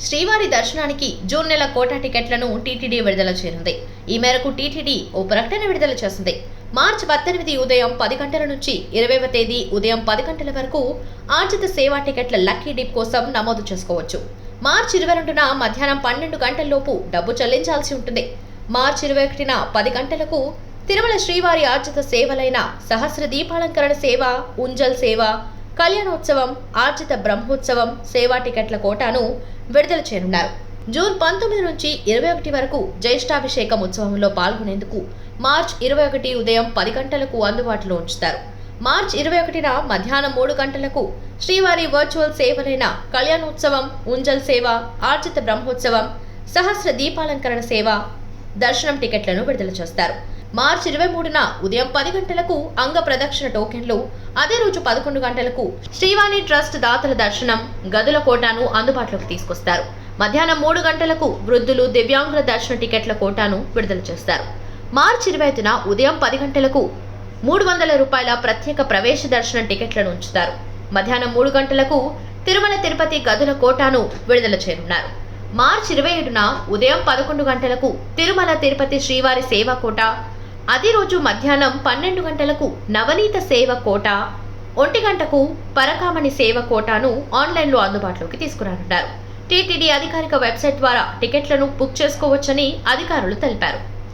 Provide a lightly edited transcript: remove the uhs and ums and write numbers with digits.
శ్రీవారి దర్శనానికి జూన్ నెల కోటా టికెట్లను టీటీడీ విడుదల చేయనుంది. ఈ మేరకు టీటీడీ ఓ ప్రకటన విడుదల చేసింది. మార్చి 18 ఉదయం 10 గంటల నుంచి 20వ తేదీ ఉదయం 10 గంటల వరకు ఆర్జిత సేవా టికెట్ల లక్కీ డిప్ కోసం నమోదు చేసుకోవచ్చు. మార్చి 22న మధ్యాహ్నం 12 గంటలలోపు డబ్బు చెల్లించాల్సి ఉంటుంది. మార్చి 21న 10 గంటలకు తిరుమల శ్రీవారి ఆర్జిత సేవలైన సహస్ర దీపాలంకరణ సేవ, ఉంజల్ సేవ, కళ్యాణోత్సవం, ఆర్జిత బ్రహ్మోత్సవం సేవా టికెట్ల కోటాను విడుదల చేయనున్నారు. జూన్ 19 నుంచి 21 వరకు జ్యేష్ఠాభిషేకం ఉత్సవంలో పాల్గొనేందుకు మార్చి 21 ఉదయం 10 గంటలకు అందుబాటులో ఉంచుతారు. మార్చి 21న మధ్యాహ్నం 3 గంటలకు శ్రీవారి వర్చువల్ సేవలైన కళ్యాణోత్సవం, ఉంజల్ సేవ, ఆర్జిత బ్రహ్మోత్సవం, సహస్ర దీపాలంకరణ సేవ దర్శనం టికెట్లను విడుదల చేస్తారు. మార్చి 23న ఉదయం 10 గంటలకు అంగ ప్రదక్షిణ టోకెన్లు, అదే రోజు 11 గంటలకు శ్రీవాణి ట్రస్ట్ దాతల దర్శనం గదుల కోటాను అందుబాటులోకి తీసుకొస్తారు. మధ్యాహ్నం 3 గంటలకు వృద్ధులు, దివ్యాంగుల దర్శన టికెట్ల కోటాను విడుదల చేస్తారు. మార్చి 25న ఉదయం 10 గంటలకు 300 రూపాయల ప్రత్యేక ప్రవేశ దర్శనం టికెట్లను ఉంచుతారు. మధ్యాహ్నం 3 గంటలకు తిరుమల తిరుపతి గదుల కోటాను విడుదల చేయనున్నారు. మార్చి 27న ఉదయం 11 గంటలకు తిరుమల తిరుపతి శ్రీవారి సేవా కోట, అదే రోజు మధ్యాహ్నం 12 గంటలకు నవనీత సేవ కోట, 1 గంటకు పరకామణి సేవ కోటాను ఆన్లైన్లో అందుబాటులోకి తీసుకురానున్నారు. టీటీడీ అధికారిక వెబ్సైట్ ద్వారా టికెట్లను బుక్ చేసుకోవచ్చని అధికారులు తెలిపారు.